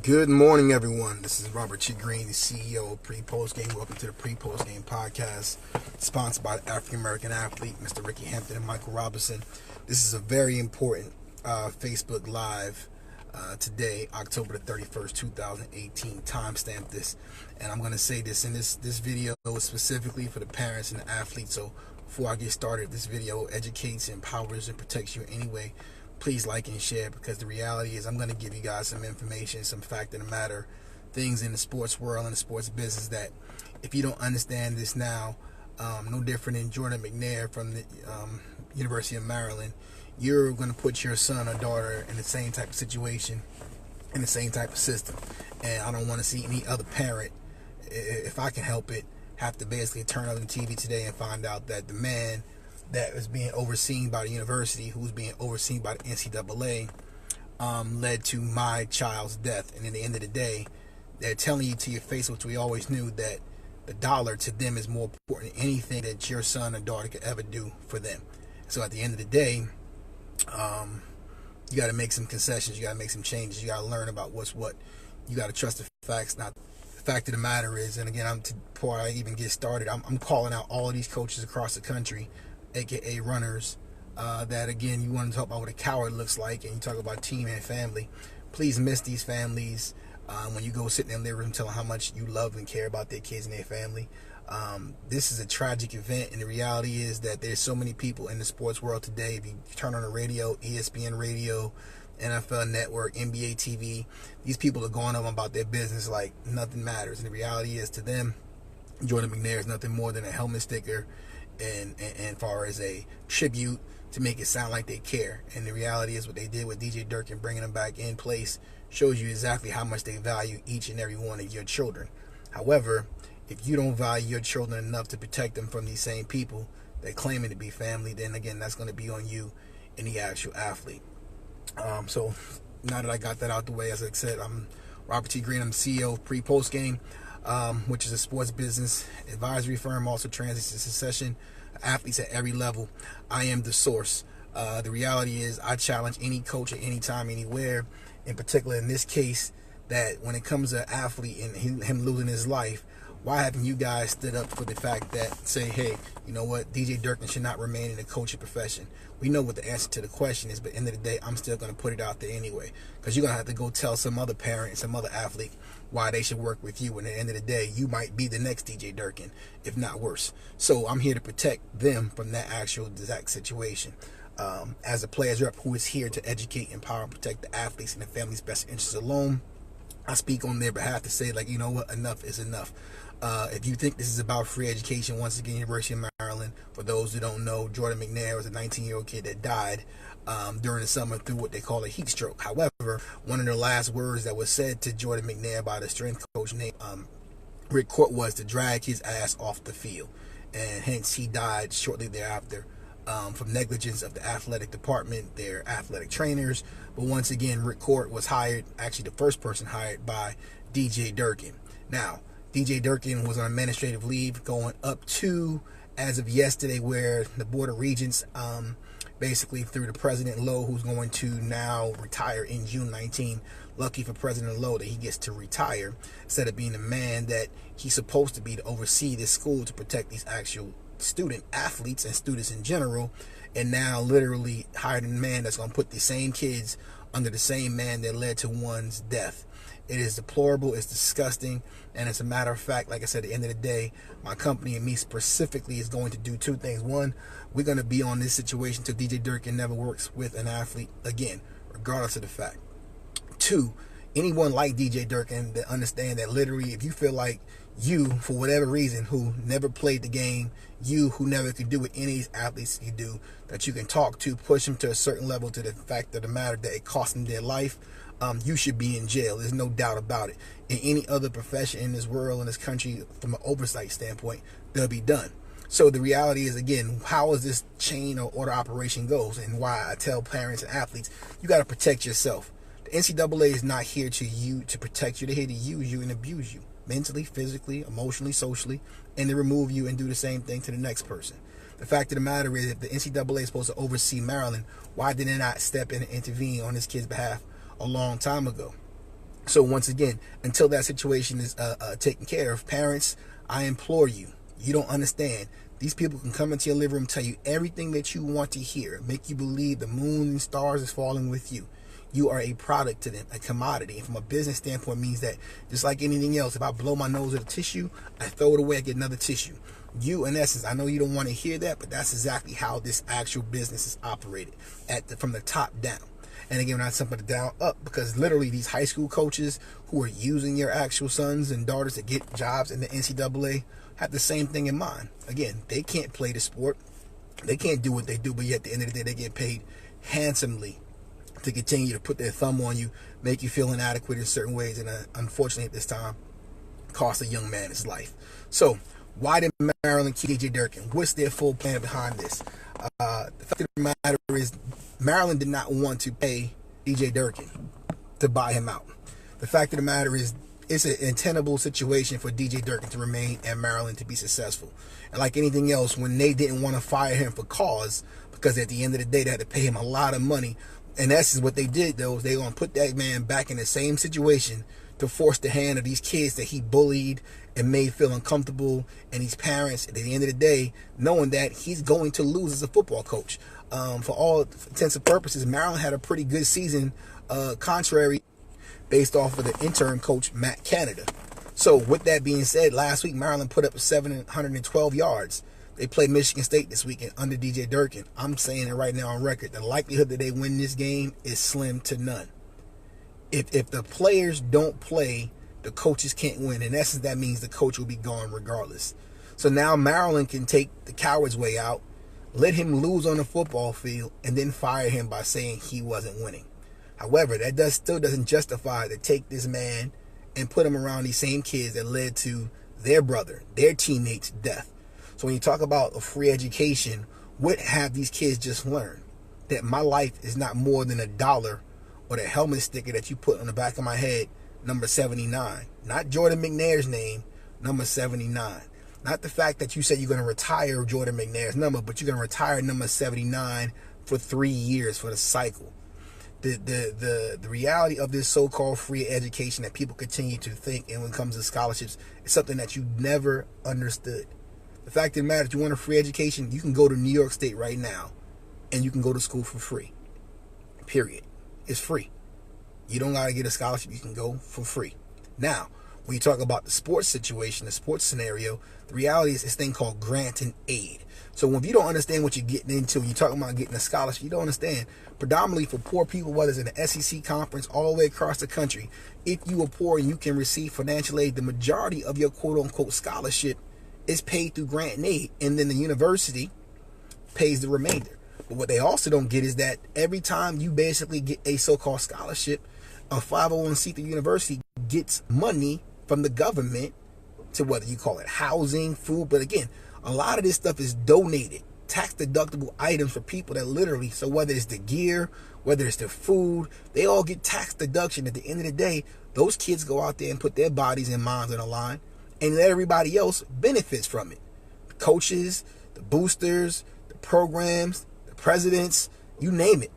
Good morning, everyone. This is Robert T. Green, the CEO of Pre-Post Game. Welcome to the Pre-Post Game podcast, sponsored by the African-American athlete, Mr. Ricky Hampton and Michael Robinson. This is a very important Facebook Live today, October the 31st, 2018. Timestamp this. And I'm going to say this in this video is specifically for the parents and the athletes. So before I get started, this video educates, empowers, and protects you anyway. Please like and share, because the reality is I'm going to give you guys some information, some fact of the matter, things in the sports world and the sports business that if you don't understand this now, no different than Jordan McNair from the University of Maryland, you're going to put your son or daughter in the same type of situation, in the same type of system. And I don't want to see any other parent, if I can help it, have to basically turn on the TV today and find out that the man that was being overseen by the university, who was being overseen by the NCAA, led to my child's death. And at the end of the day, they're telling you to your face, which we always knew, that the dollar to them is more important than anything that your son or daughter could ever do for them. So at the end of the day, you got to make some concessions. You got to make some changes. You got to learn about what's what. You got to trust the facts. Not the fact of the matter is, and again, before I even get started, I'm calling out all of these coaches across the country, aka runners, that again, you want to talk about what a coward looks like, and you talk about team and family. Please miss these families when you go sit in their living room and tell them how much you love and care about their kids and their family. This is a tragic event, and the reality is that there's so many people in the sports world today. If you turn on the radio, ESPN radio, NFL Network, NBA TV, these people are going on about their business like nothing matters. And the reality is, to them, Jordan McNair is nothing more than a helmet sticker and far as a tribute to make it sound like they care. And the reality is, what they did with DJ Durkin, bringing him back in place, shows you exactly how much they value each and every one of your children. However, if you don't value your children enough to protect them from these same people that claiming to be family, then again, that's going to be on you and the actual athlete. So now that I got that out the way, as I said, I'm Robert T. Green. I'm the CEO of Pre-Post Game, which is a sports business advisory firm, also transition succession, athletes at every level. I am the source. The reality is, I challenge any coach at any time, anywhere, in particular in this case, that when it comes to an athlete and him losing his life, why haven't you guys stood up for the fact that, say, hey, you know what, DJ Durkin should not remain in the coaching profession? We know what the answer to the question is, but at the end of the day, I'm still going to put it out there anyway, because you're going to have to go tell some other parent, some other athlete, why they should work with you. And at the end of the day, you might be the next DJ Durkin, if not worse. So I'm here to protect them from that actual exact situation. As a players rep who is here to educate, empower, and protect the athletes and the family's best interests alone, I speak on their behalf to say, like, you know what, enough is enough. If you think this is about free education, once again, University of Maryland, for those who don't know, Jordan McNair was a 19-year-old kid that died during the summer through what they call a heat stroke. However, one of the last words that was said to Jordan McNair by the strength coach named Rick Court was to drag his ass off the field. And hence he died shortly thereafter from negligence of the athletic department, their athletic trainers. But once again, Rick Court was hired, actually the first person hired by DJ Durkin. Now, DJ Durkin was on administrative leave going up to, as of yesterday, where the Board of Regents, basically through the President Lowe, who's going to now retire in June 19. Lucky for President Lowe that he gets to retire, instead of being the man that he's supposed to be to oversee this school to protect these actual student athletes and students in general, and now literally hired a man that's going to put the same kids under the same man that led to one's death. It is deplorable, it's disgusting, and as a matter of fact, like I said, at the end of the day, my company and me specifically is going to do two things. One, we're going to be on this situation until DJ Durkin never works with an athlete again, regardless of the fact. Two, anyone like DJ Durkin that understand that literally, if you feel like you, for whatever reason, who never played the game, you who never could do what any of these athletes can do, that you can talk to, push them to a certain level, to the fact of the matter that it cost them their life, you should be in jail. There's no doubt about it. In any other profession in this world, in this country, from an oversight standpoint, they'll be done. So the reality is, again, how is this chain or order operation goes, and why I tell parents and athletes, you got to protect yourself. The NCAA is not here to protect you. They're here to use you and abuse you, mentally, physically, emotionally, socially, and to remove you and do the same thing to the next person. The fact of the matter is, if the NCAA is supposed to oversee Maryland, why did they not step in and intervene on this kid's behalf a long time ago? So once again, until that situation is taken care of, parents, I implore you, you don't understand. These people can come into your living room, tell you everything that you want to hear, make you believe the moon and stars is falling with you. You are a product to them, a commodity. And from a business standpoint, means that just like anything else, if I blow my nose at a tissue, I throw it away, I get another tissue. You, in essence, I know you don't want to hear that, but that's exactly how this actual business is operated from the top down. And again, not something down up, because literally these high school coaches who are using your actual sons and daughters to get jobs in the NCAA have the same thing in mind. Again, they can't play the sport. They can't do what they do, but yet at the end of the day, they get paid handsomely to continue to put their thumb on you, make you feel inadequate in certain ways, and unfortunately at this time, cost a young man his life. So, why did Maryland keep DJ Durkin? What's their full plan behind this? The fact of the matter is, Maryland did not want to pay DJ Durkin to buy him out. The fact of the matter is, it's an untenable situation for DJ Durkin to remain at Maryland to be successful. And like anything else, when they didn't want to fire him for cause, because at the end of the day, they had to pay him a lot of money. And that's what they did, though, is they going to put that man back in the same situation to force the hand of these kids that he bullied and made feel uncomfortable, and these parents, at the end of the day, knowing that he's going to lose as a football coach. For all intents and purposes, Maryland had a pretty good season, contrary, based off of the interim coach, Matt Canada. So with that being said, last week, Maryland put up 712 yards. They play Michigan State this weekend under DJ Durkin. I'm saying it right now on record. The likelihood that they win this game is slim to none. If the players don't play, the coaches can't win. In essence, that means the coach will be gone regardless. So now Maryland can take the coward's way out, let him lose on the football field, and then fire him by saying he wasn't winning. However, that still doesn't justify to take this man and put him around these same kids that led to their brother, their teammates' death. So when you talk about a free education, what have these kids just learned? That my life is not more than $1 or the helmet sticker that you put on the back of my head, number 79. Not Jordan McNair's name, number 79. Not the fact that you said you're going to retire Jordan McNair's number, but you're going to retire number 79 for 3 years for the cycle. The reality of this so-called free education that people continue to think, and when it comes to scholarships, is something that you never understood. The fact of the matter, if you want a free education, you can go to New York State right now, and you can go to school for free. Period. It's free. You don't got to get a scholarship. You can go for free. Now, when you talk about the sports situation, the sports scenario, the reality is this thing called grant and aid. So if you don't understand what you're getting into, you're talking about getting a scholarship, you don't understand. Predominantly for poor people, whether it's in the SEC conference all the way across the country, if you are poor and you can receive financial aid, the majority of your quote-unquote scholarship is paid through grant and aid, and then the university pays the remainder. But what they also don't get is that every time you basically get a so-called scholarship, a 501c3 university gets money from the government to, whether you call it housing, food, but again, a lot of this stuff is donated, tax deductible items for people that literally, so whether it's the gear, whether it's the food, they all get tax deduction. At the end of the day, those kids go out there and put their bodies and minds on the line, and everybody else benefits from it. The coaches, the boosters, the programs, the presidents, you name it.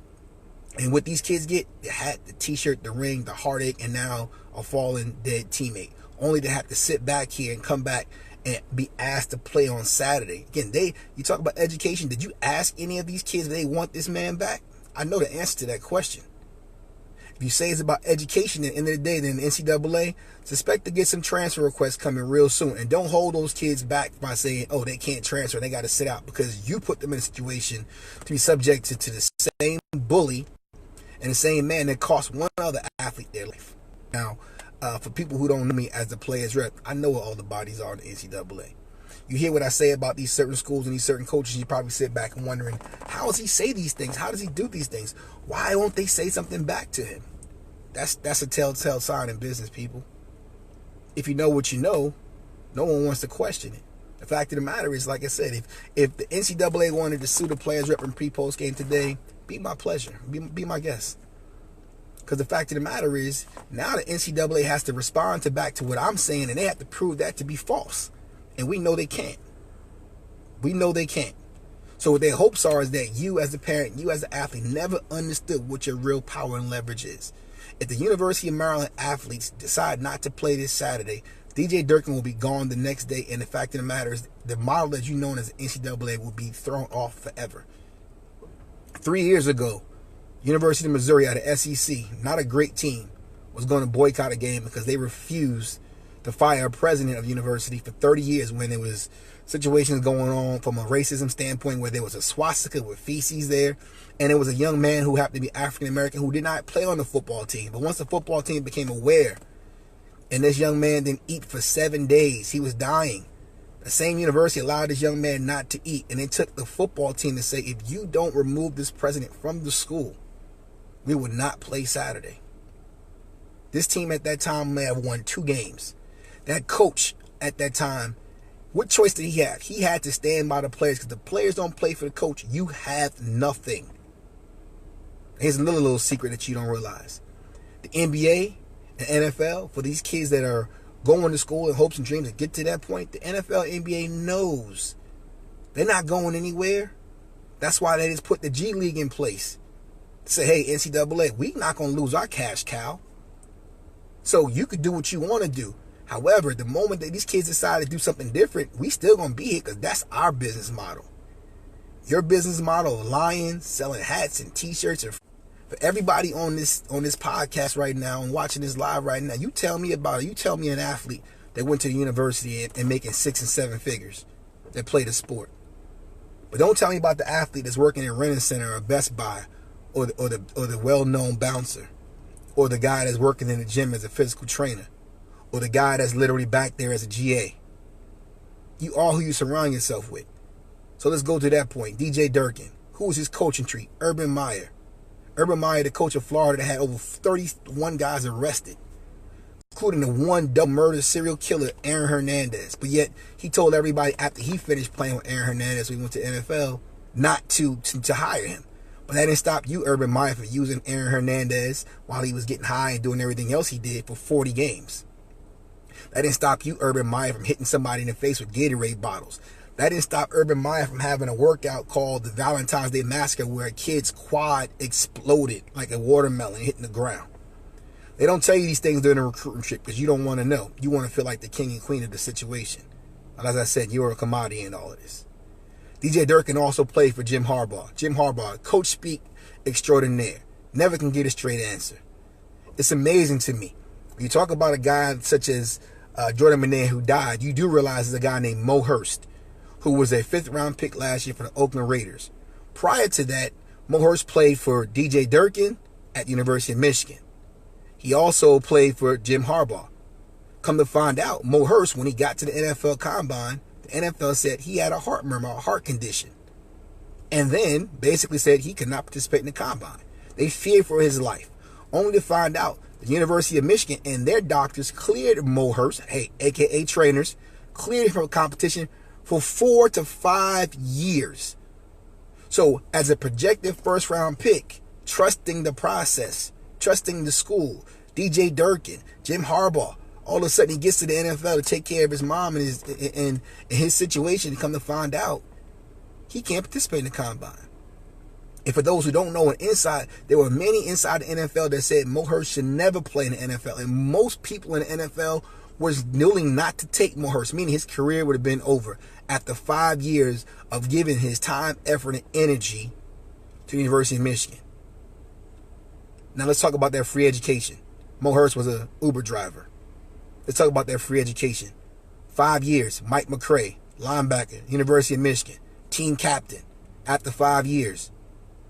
And what these kids get, the hat, the t-shirt, the ring, the heartache, and now a fallen dead teammate. Only to have to sit back here and come back and be asked to play on Saturday. Again, you talk about education. Did you ask any of these kids if they want this man back? I know the answer to that question. If you say it's about education at the end of the day, then the NCAA, suspect to get some transfer requests coming real soon. And don't hold those kids back by saying, oh, they can't transfer, they got to sit out, because you put them in a situation to be subjected to the same bully and the same man that cost one other athlete their life. Now, for people who don't know me as the players rep, I know what all the bodies are in the NCAA. You hear what I say about these certain schools and these certain coaches, you probably sit back and wondering, how does he say these things? How does he do these things? Why won't they say something back to him? That's a telltale sign in business, people. If you know what you know, no one wants to question it. The fact of the matter is, like I said, if the NCAA wanted to sue the players rep in pre-post game today, be my pleasure. Be my guest. Because the fact of the matter is, now the NCAA has to respond back to what I'm saying, and they have to prove that to be false. And we know they can't. We know they can't. So what their hopes are is that you as a parent, you as an athlete, never understood what your real power and leverage is. If the University of Maryland athletes decide not to play this Saturday, DJ Durkin will be gone the next day, and the fact of the matter is the model that you know as NCAA will be thrown off forever. 3 years ago, University of Missouri out of SEC, not a great team, was going to boycott a game because they refused to fire a president of the university for 30 years when there was situations going on from a racism standpoint where there was a swastika with feces there, and it was a young man who happened to be African American who did not play on the football team. But once the football team became aware, and this young man didn't eat for 7 days, he was dying. The same university allowed this young man not to eat, and it took the football team to say, if you don't remove this president from the school, we would not play Saturday. This team at that time may have won 2 games. That coach at that time, what choice did he have? He had to stand by the players, because the players don't play for the coach. You have nothing. Here's another little secret that you don't realize. The NBA and NFL, for these kids that are going to school in hopes and dreams to get to that point, the NFL, NBA knows they're not going anywhere. That's why they just put the G League in place. Say, hey, NCAA, we're not going to lose our cash cow. So you could do what you want to do. However, the moment that these kids decide to do something different, we still going to be here because that's our business model. Your business model of lying, selling hats and T-shirts. And for everybody on this podcast right now and watching this live right now, you tell me about it. You tell me an athlete that went to the university and making 6 and 7 figures that played a sport. But don't tell me about the athlete that's working in Renton Center or Best Buy or the well-known bouncer or the guy that's working in the gym as a physical trainer or the guy that's literally back there as a GA. You are who you surround yourself with. So let's go to that point. DJ Durkin. Who was his coaching tree? Urban Meyer. Urban Meyer, the coach of Florida, that had over 31 guys arrested, including the one double murder serial killer, Aaron Hernandez. But yet, he told everybody after he finished playing with Aaron Hernandez, we went to the NFL, not to hire him. But that didn't stop you, Urban Meyer, from using Aaron Hernandez while he was getting high and doing everything else he did for 40 games. That didn't stop you, Urban Meyer, from hitting somebody in the face with Gatorade bottles. That didn't stop Urban Meyer from having a workout called the Valentine's Day Massacre where a kid's quad exploded like a watermelon hitting the ground. They don't tell you these things during a recruiting trip because you don't want to know. You want to feel like the king and queen of the situation. But as I said, you're a commodity in all of this. DJ Durkin also played for Jim Harbaugh. Jim Harbaugh, coach speak extraordinaire. Never can get a straight answer. It's amazing to me. When you talk about a guy such as Jordan Manet who died, you do realize there's a guy named Mo Hurst, who was a 5th-round pick last year for the Oakland Raiders. Prior to that, Mo Hurst played for DJ Durkin at the University of Michigan. He also played for Jim Harbaugh. Come to find out, Mo Hurst, when he got to the NFL Combine, the NFL said he had a heart murmur, a heart condition. And then basically said he could not participate in the Combine. They feared for his life. Only to find out the University of Michigan and their doctors cleared Mo Hurst, a.k.a. trainers, cleared him from competition for 4 to 5 years. So as a projected 1st-round pick, trusting the process, trusting the school, DJ Durkin, Jim Harbaugh, all of a sudden he gets to the NFL to take care of his mom and his situation, and come to find out he can't participate in the Combine. And for those who don't know, there were many inside the NFL that said Mo Hurst should never play in the NFL. And most people in the NFL was willing not to take Mo Hurst, meaning his career would have been over after 5 years of giving his time, effort, and energy to the University of Michigan. Now let's talk about their free education. Mo Hurst was an Uber driver. Let's talk about their free education. 5 years, Mike McCray, linebacker, University of Michigan, team captain. After 5 years,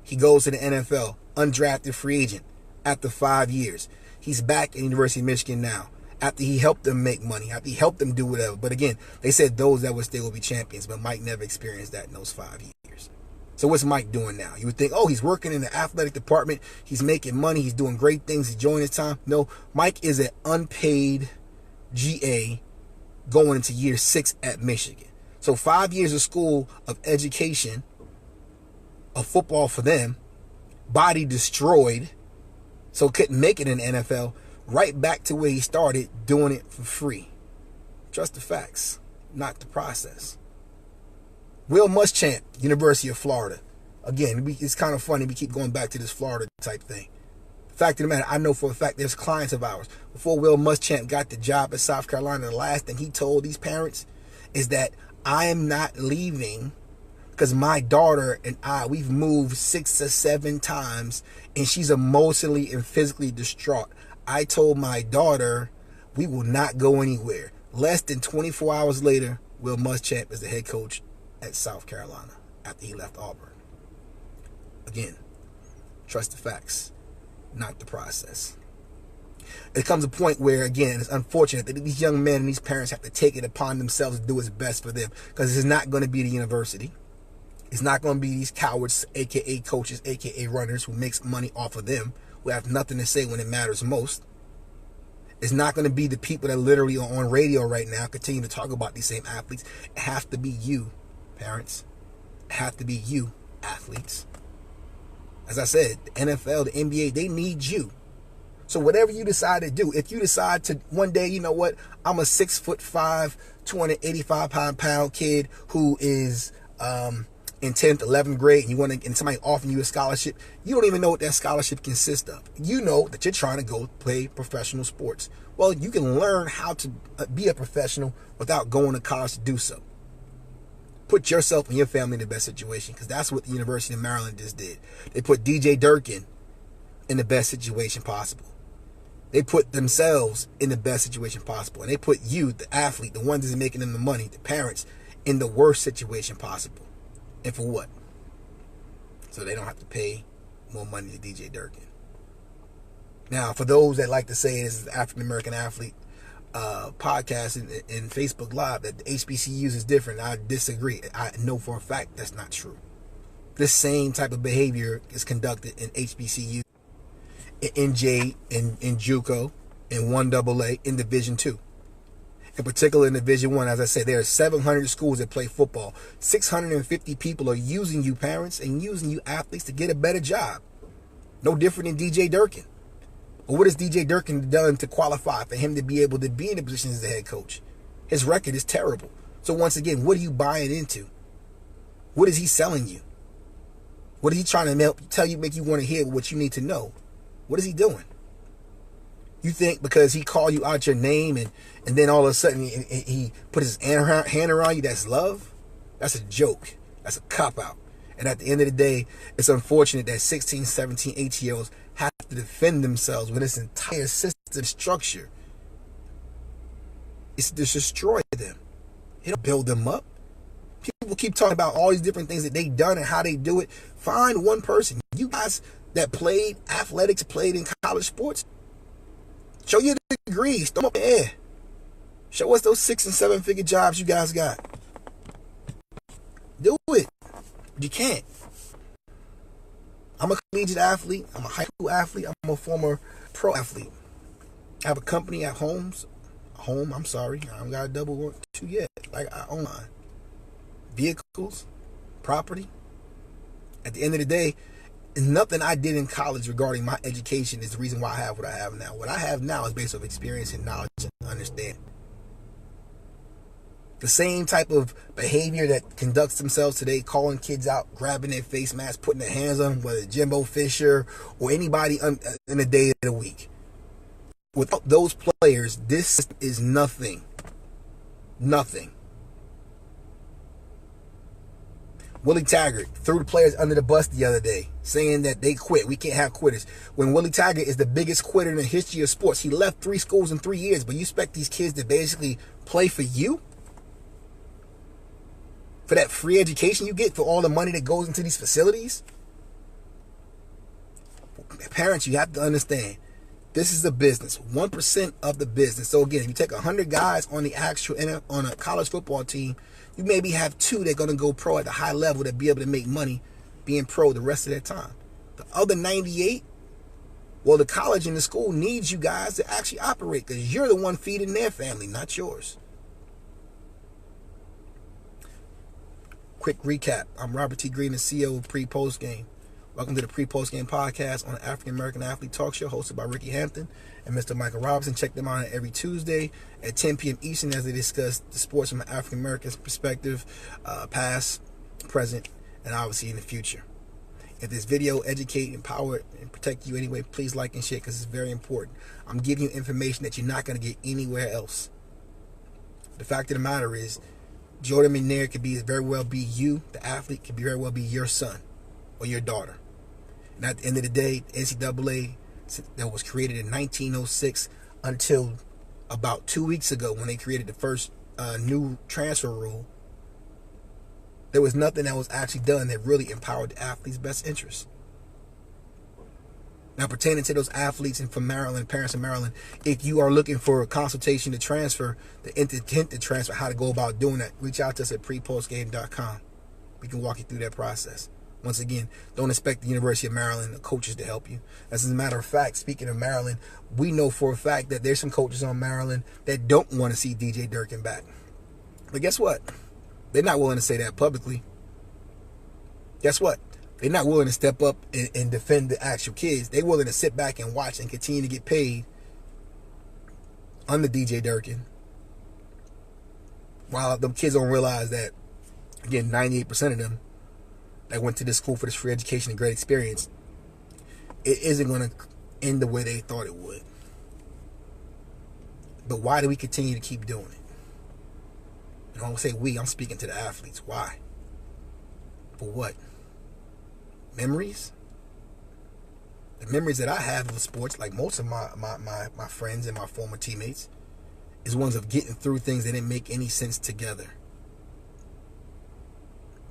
he goes to the NFL, undrafted free agent. After 5 years, he's back at the University of Michigan now. After he helped them make money, after he helped them do whatever. But again, they said those that would stay will be champions, but Mike never experienced that in those 5 years. So what's Mike doing now? You would think, oh, he's working in the athletic department, he's making money, he's doing great things, he's enjoying his time. No, Mike is an unpaid GA going into year 6 at Michigan. So 5 years of school of education, of football for them, body destroyed, so couldn't make it in the NFL, right back to where he started, doing it for free. Trust the facts, not the process. Will Muschamp, University of Florida. Again, it's kind of funny we keep going back to this Florida type thing. Fact of the matter, I know for a fact there's clients of ours. Before Will Muschamp got the job at South Carolina, the last thing he told these parents is that I am not leaving because my daughter and we've moved 6 or 7 times and she's emotionally and physically distraught. I told my daughter we will not go anywhere. Less than 24 hours later, Will Muschamp is the head coach at South Carolina after he left Auburn. Again, trust the facts, not the process. It comes a point where, again, it's unfortunate that these young men and these parents have to take it upon themselves to do what's best for them, because it's not going to be the university. It's not going to be these cowards, a.k.a. coaches, a.k.a. runners, who makes money off of them, who have nothing to say when it matters most. It's not going to be the people that literally are on radio right now continue to talk about these same athletes. It has to be you, parents. It has to be you, athletes. As I said, the NFL, the NBA, they need you. So whatever you decide to do, if you decide to one day, you know what, I'm a 6'5", 285-pound kid who is in 10th, 11th grade, and somebody offering you a scholarship, you don't even know what that scholarship consists of. You know that you're trying to go play professional sports. Well, you can learn how to be a professional without going to college to do so. Put yourself and your family in the best situation, because that's what the University of Maryland just did. They put DJ Durkin in the best situation possible. They put themselves in the best situation possible. And they put you, the athlete, the one that's making them the money, the parents, in the worst situation possible. And for what? So they don't have to pay more money to DJ Durkin. Now, for those that like to say this is the African American Athlete podcast and Facebook Live, that the HBCUs is different, I disagree. I know for a fact that's not true. This same type of behavior is conducted in HBCU, in NJ, in JUCO, in 1AA, in Division 2. In particular, in Division 1, as I said, there are 700 schools that play football. 650 people are using you parents and using you athletes to get a better job. No different than DJ Durkin. But what has DJ Durkin done to qualify for him to be able to be in the position as the head coach? His record is terrible. So once again, what are you buying into? What is he selling you? What is he trying to make you want to hear what you need to know? What is he doing? You think because he called you out your name and then all of a sudden he put his hand around you, that's love? That's a joke. That's a cop-out. And at the end of the day, it's unfortunate that 16, 17, 18-year-olds have to defend themselves with this entire system structure. It's to destroy them. It don't build them up. People keep talking about all these different things that they've done and how they do it. Find one person. You guys that played athletics, played in college sports, show your degrees. Throw them up in the air. Show us those 6- and 7-figure jobs you guys got. Do it. You can't. I'm a collegiate athlete. I'm a high school athlete. I'm a former pro athlete. I have a company at home. I don't got a double one, two yet. Like, I own mine. Vehicles, property. At the end of the day, nothing I did in college regarding my education is the reason why I have what I have now. What I have now is based off experience and knowledge and understanding. The same type of behavior that conducts themselves today, calling kids out, grabbing their face masks, putting their hands on them, whether it's Jimbo Fisher or anybody in the day of the week. Without those players, this is nothing. Nothing. Willie Taggart threw the players under the bus the other day, saying that they quit. We can't have quitters. When Willie Taggart is the biggest quitter in the history of sports, he left 3 schools in 3 years, but you expect these kids to basically play for you? For that free education you get, for all the money that goes into these facilities? Parents, you have to understand, this is a business. 1% of the business. So again, if you take 100 guys on on a college football team, you maybe have 2 that are going to go pro at a high level that be able to make money being pro the rest of their time. The other 98, well, the college and the school needs you guys to actually operate, because you're the one feeding their family, not yours. Quick recap. I'm Robert T. Green, the CEO of Pre-Post Game. Welcome to the Pre-Post Game podcast on the African American Athlete Talk Show, hosted by Ricky Hampton and Mr. Michael Robinson. Check them out every Tuesday at 10 p.m. Eastern as they discuss the sports from an African American perspective, past, present, and obviously in the future. If this video educate, empower, and protect you anyway, please like and share because it's very important. I'm giving you information that you're not going to get anywhere else. The fact of the matter is, Jordan McNair could very well be you, the athlete, could very well be your son or your daughter. And at the end of the day, the NCAA that was created in 1906 until about 2 weeks ago when they created the first new transfer rule, there was nothing that was actually done that really empowered the athlete's best interests. Now, pertaining to those athletes and from Maryland, parents in Maryland, if you are looking for a consultation to transfer, the intent to transfer, how to go about doing that, reach out to us at prepostgame.com. We can walk you through that process. Once again, don't expect the University of Maryland, the coaches, to help you. As a matter of fact, speaking of Maryland, we know for a fact that there's some coaches on Maryland that don't want to see DJ Durkin back. But guess what? They're not willing to say that publicly. Guess what? They're not willing to step up and defend the actual kids. They're willing to sit back and watch and continue to get paid under DJ Durkin. While them kids don't realize that, again, 98% of them that went to this school for this free education and great experience, it isn't going to end the way they thought it would. But why do we continue to keep doing it? And I don't say we, I'm speaking to the athletes. Why? For what? Memories? The memories that I have of sports, like most of my friends and my former teammates, is ones of getting through things that didn't make any sense together.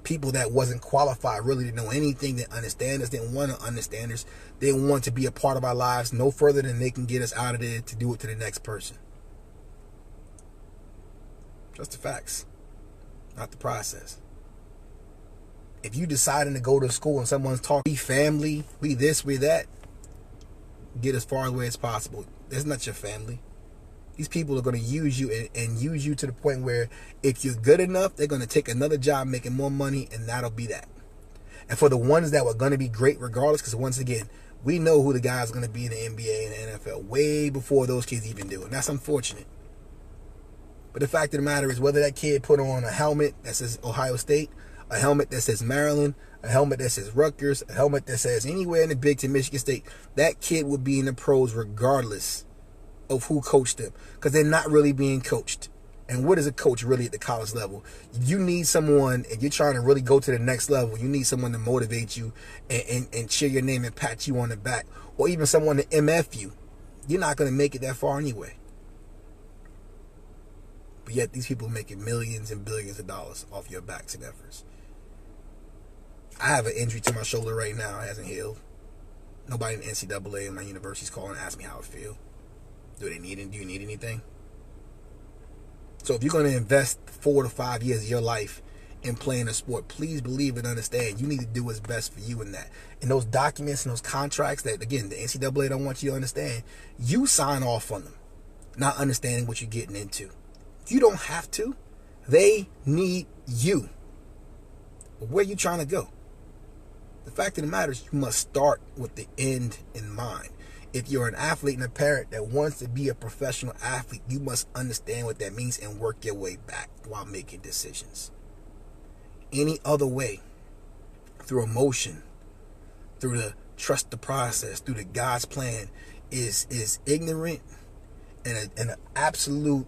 People that wasn't qualified, really didn't know anything, didn't understand us, didn't want to understand us, didn't want to be a part of our lives no further than they can get us out of there to do it to the next person. Just the facts, not the process. If you deciding to go to school and someone's talking, be family, be this, be that, get as far away as possible. That's not your family. These people are going to use you and use you to the point where if you're good enough, they're going to take another job making more money, and that'll be that. And for the ones that were going to be great regardless, because once again, we know who the guys are going to be in the NBA and the NFL way before those kids even do. And that's unfortunate. But the fact of the matter is, whether that kid put on a helmet that says Ohio State, a helmet that says Maryland, a helmet that says Rutgers, a helmet that says anywhere in the Big Ten, Michigan State, that kid would be in the pros regardless of who coached them, because they're not really being coached. And what is a coach really at the college level? You need someone, if you're trying to really go to the next level, you need someone to motivate you and cheer your name and pat you on the back, or even someone to MF you. You're not going to make it that far anyway. But yet these people are making millions and billions of dollars off your backs and efforts. I have an injury to my shoulder right now. It hasn't healed. Nobody in the NCAA and my university is calling and asking me how I feel. Do you need anything? So if you're going to invest 4 to 5 years of your life in playing a sport, please believe and understand you need to do what's best for you in that. And those documents and those contracts that, again, the NCAA don't want you to understand, you sign off on them, not understanding what you're getting into. You don't have to. They need you. But where are you trying to go? The fact of the matter is, you must start with the end in mind. If you're an athlete and a parent that wants to be a professional athlete, you must understand what that means and work your way back while making decisions. Any other way, through emotion, through the trust the process, through the God's plan, is ignorant and an absolute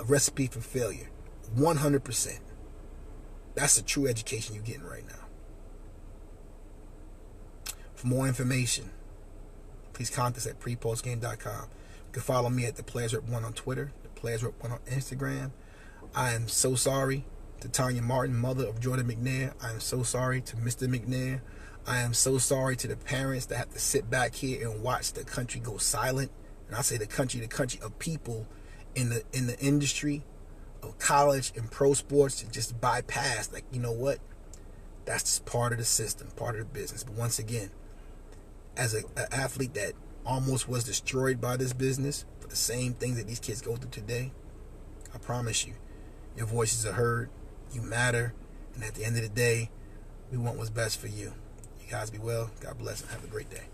recipe for failure. 100%. That's the true education you're getting right now. For more information, please contact us at prepostgame.com. You can follow me at the Players Rep 1 on Twitter, the Players Rep 1 on Instagram. I am so sorry to Tanya Martin, mother of Jordan McNair. I am so sorry to Mr. McNair. I am so sorry to the parents that have to sit back here and watch the country go silent. And I say the country of people in the industry of college and pro sports to just bypass. Like, you know what? That's just part of the system, part of the business. But once again, as an athlete that almost was destroyed by this business for the same things that these kids go through today, I promise you, your voices are heard, you matter, and at the end of the day, we want what's best for you. You guys be well. God bless and have a great day.